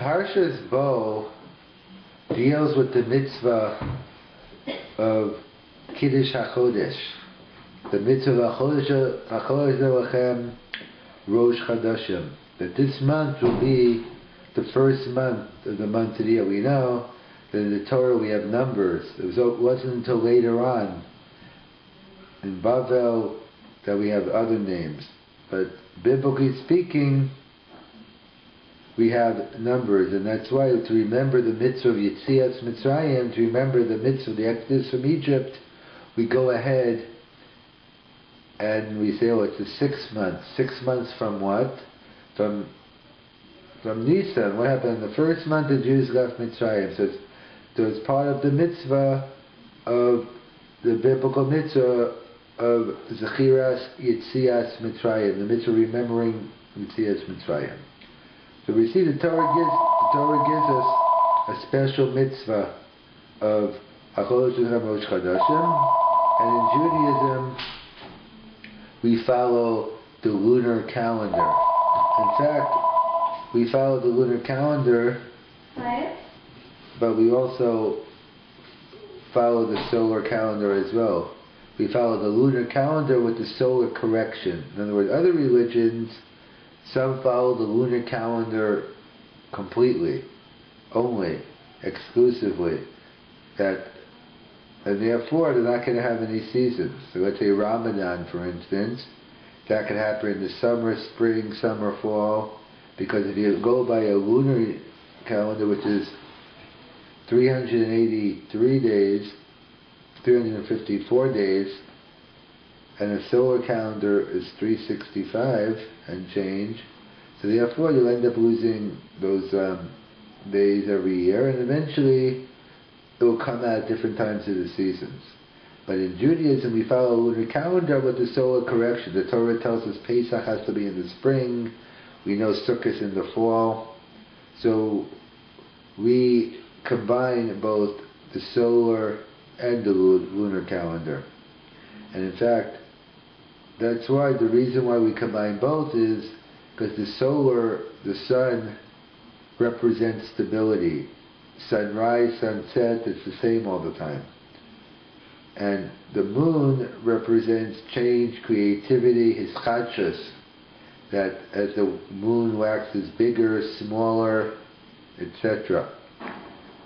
Parshas Bo deals with the mitzvah of Kiddush HaChodesh. The mitzvah of HaChodesh Lechem ROSH CHODESH. That this month will be the first month of the month of the year. We know that in the Torah we have numbers. It wasn't until later on in Bavel that we have other names. But biblically speaking, we have numbers, and that's why to remember the mitzvah of Yetzias Mitzrayim, to remember the mitzvah of the Exodus from Egypt, we go ahead and we say, oh, it's the 6 months. 6 months from what? From Nisan. What happened in the first month? The Jews left Mitzrayim. So it's part of the mitzvah of the biblical mitzvah of Zechiras Yetzias Mitzrayim, the mitzvah remembering Yetzias Mitzrayim. So we see the Torah gives us a special mitzvah of HaChodesh ROSH CHODESH, and in Judaism we follow the lunar calendar. In fact, we follow the lunar calendar, but we also follow the solar calendar as well. We follow the lunar calendar with the solar correction. In other words, other religions, some follow the lunar calendar completely, only, exclusively, and therefore they're not going to have any seasons. So let's say Ramadan, for instance, that could happen in the summer, spring, summer, fall, because if you go by a lunar calendar, which is 383 days, 354 days, and a solar calendar is 365 and change, so therefore you'll end up losing those days every year, and eventually it will come out at different times of the seasons. But in Judaism we follow a lunar calendar with the solar correction. The Torah tells us Pesach has to be in the spring, we know Sukkot in the fall, so we combine both the solar and the lunar calendar. And in fact, that's why the reason why we combine both is because the sun represents stability. Sunrise, sunset, it's the same all the time. And the moon represents change, creativity, hischadshus, that as the moon waxes bigger, smaller, etc.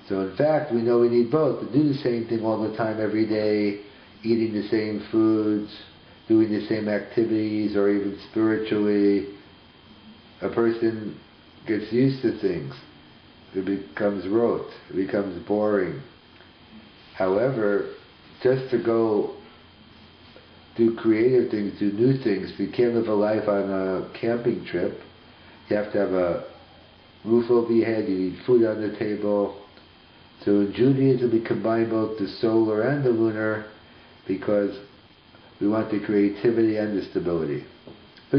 So in fact, we know we need both to do the same thing all the time, every day, eating the same foods, doing the same activities, or even spiritually. A person gets used to things. It becomes rote. It becomes boring. However, just to go do creative things, do new things, you can't live a life on a camping trip. You have to have a roof over your head, you need food on the table. So in Judaism we combine both the solar and the lunar because we want the creativity and the stability. So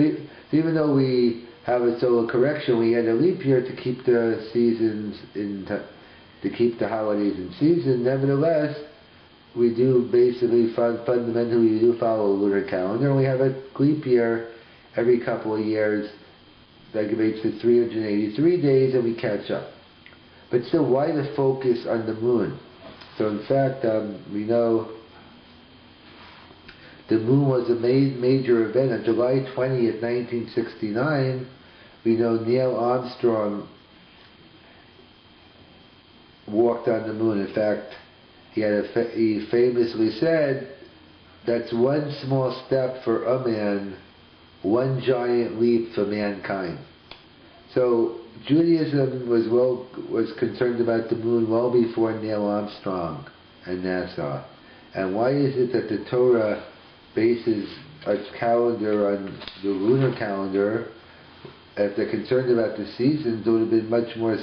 even though we have a solar correction, we had a leap year to keep the seasons to keep the holidays in season. Nevertheless, we do basically fundamentally we do follow a lunar calendar, and we have a leap year every couple of years that makes it 383 days, and we catch up. But still, why the focus on the moon? So in fact, we know the moon was a major event. On July 20th, 1969, we know Neil Armstrong walked on the moon. In fact, he famously said, that's one small step for a man, one giant leap for mankind. So Judaism was concerned about the moon well before Neil Armstrong and NASA. And why is it that the Torah bases its calendar on the lunar calendar? If they're concerned about the seasons, it would have been much more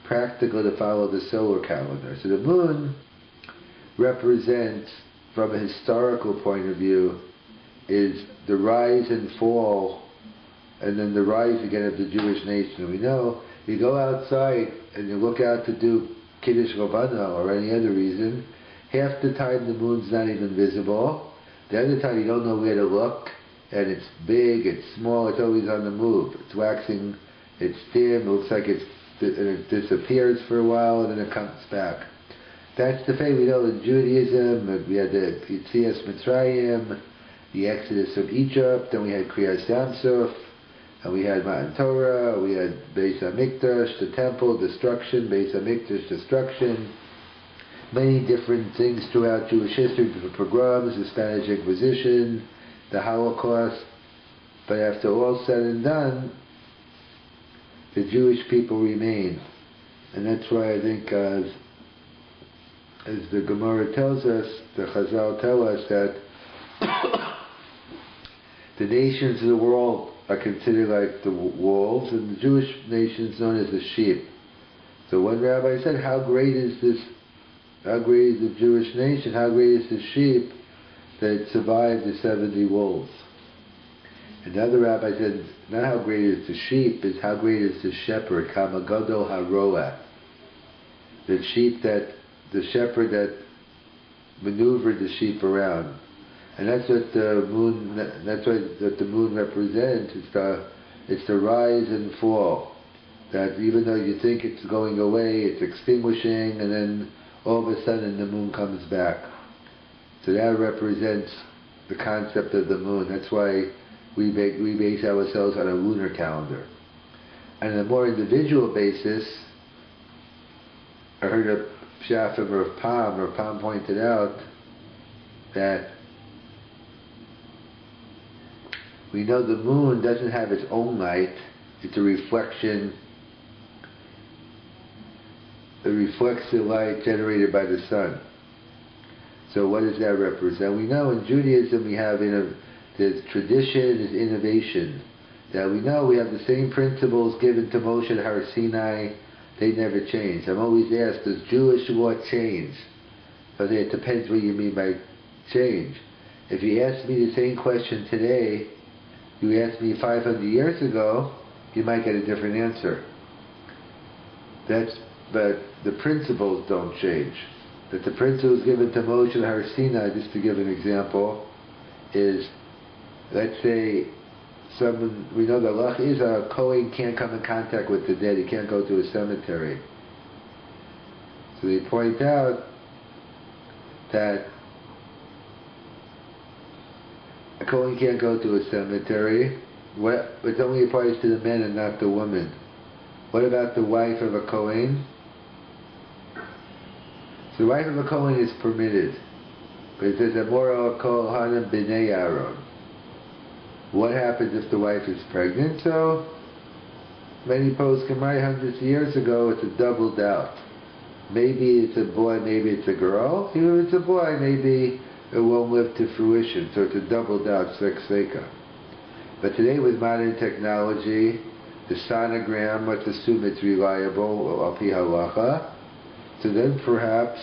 practical to follow the solar calendar. So the moon represents, from a historical point of view, is the rise and fall, and then the rise again of the Jewish nation. We know you go outside and you look out to do Kiddush Rabbanan or any other reason, half the time the moon's not even visible. The other time you don't know where to look, and it's big, it's small, it's always on the move. It's waxing, it's dim, it looks like it's it disappears for a while and then it comes back. That's the faith we know in Judaism. We had the Yetzias Mitzrayim, the Exodus of Egypt, then we had Kriyas Yamsuf, and we had Matan Torah, we had Beis HaMikdash, the temple, destruction, Beis HaMikdash, destruction, many different things throughout Jewish history, the pogroms, the Spanish Inquisition, the Holocaust. But after all said and done, the Jewish people remain. And that's why I think, as the Gemara tells us, the Chazal tell us that the nations of the world are considered like the wolves, and the Jewish nation is known as the sheep. So one rabbi said, how great is the Jewish nation, how great is the sheep that it survived the 70 wolves? Another rabbi said, not how great is the sheep, is how great is the shepherd, Kama Gadol HaRoah. The shepherd that maneuvered the sheep around. And that's what the moon represents. It's the rise and fall. That even though you think it's going away, it's extinguishing, and then all of a sudden the moon comes back. So that represents the concept of the moon. That's why we base ourselves on a lunar calendar. And on a more individual basis, I heard a Shah from Rav Pam pointed out that we know the moon doesn't have its own light. It's a reflection. It reflects the light generated by the sun. So what does that represent? We know in Judaism we have there's tradition, there's innovation. That we know we have the same principles given to Moshe at Har Sinai. They never change. I'm always asked, does Jewish law change? So it depends what you mean by change. If you ask me the same question today, you asked me 500 years ago, you might get a different answer. But the principles don't change. That the principles given to Moshe and Har Sinai, just to give an example, is, let's say, we know the halach is a Kohen can't come in contact with the dead, he can't go to a cemetery. So they point out that a Kohen can't go to a cemetery, but it only applies to the men and not the women. What about the wife of a Kohen? So the wife of a Kohen is permitted, but it says Amora Kohanim B'nei Aaron. What happens if the wife is pregnant? So many poskim write hundreds of years ago, it's a double doubt. Maybe it's a boy, maybe it's a girl. Even if it's a boy, maybe it won't live to fruition. So it's a double doubt, sveka. But today with modern technology, the sonogram, let's assume it's reliable, al pi halacha. So then perhaps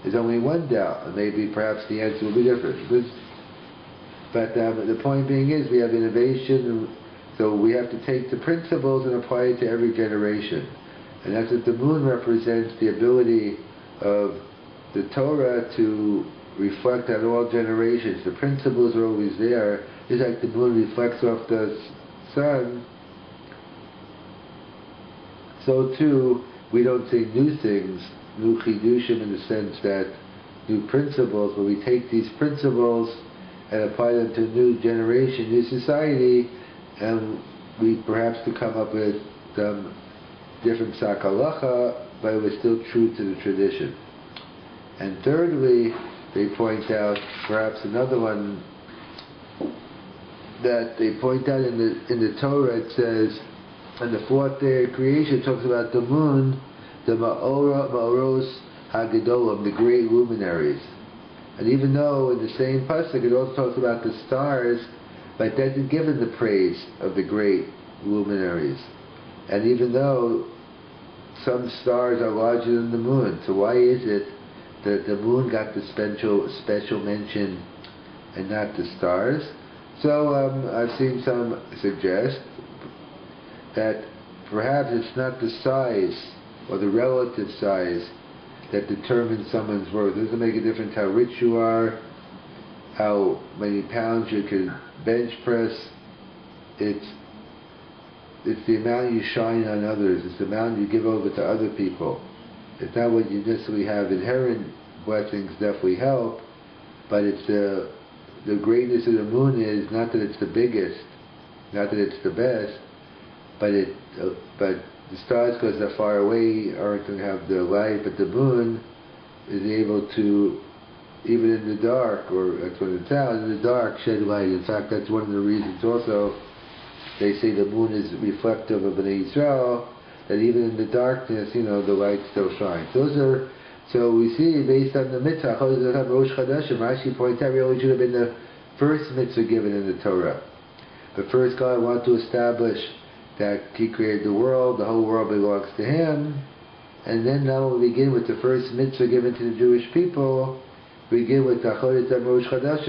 there's only one doubt, and maybe perhaps the answer will be different. But the point being is we have innovation, so we have to take the principles and apply it to every generation. And that's what the moon represents, the ability of the Torah to reflect on all generations. The principles are always there, just like the moon reflects off the sun. So too, we don't say new things, new chidushim, in the sense that new principles, but we take these principles and apply them to a new generation, new society, and we perhaps to come up with different sakalacha, but we're still true to the tradition. And thirdly, they point out perhaps another one that they point out in the Torah. It says on the fourth day of creation, it talks about the moon, the ma'oros hagedolim, the great luminaries. And even though in the same pasuk it also talks about the stars, but it doesn't give it the praise of the great luminaries. And even though some stars are larger than the moon, so why is it that the moon got the special mention and not the stars? So I've seen some suggest that perhaps it's not the size or the relative size that determines someone's worth. It doesn't make a difference how rich you are, how many pounds you can bench press. It's it's the amount you shine on others. It's the amount you give over to other people. It's not what you necessarily have. Inherent blessings definitely help, but it's the greatness of the moon is not that it's the biggest, not that it's the best, but the stars, because they're far away, aren't going to have the light, but the moon is able to, even in the dark, or that's what it's out, in the dark, shed light. In fact, that's one of the reasons also they say the moon is reflective of Bnei Yisrael, that even in the darkness, the light still shines. So we see, based on the mitzvah, ROSH CHODESH, Rashi points out, really should have been the first mitzvah given in the Torah. But first God wanted to establish that He created the world, the whole world belongs to Him, and then now we begin with the first mitzvah given to the Jewish people. We begin with the ROSH CHODESH,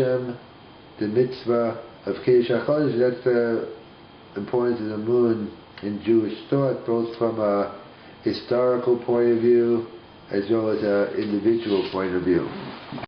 the mitzvah of Kiddush HaChodesh. That's the importance of the moon in Jewish thought, both from a historical point of view as well as an individual point of view.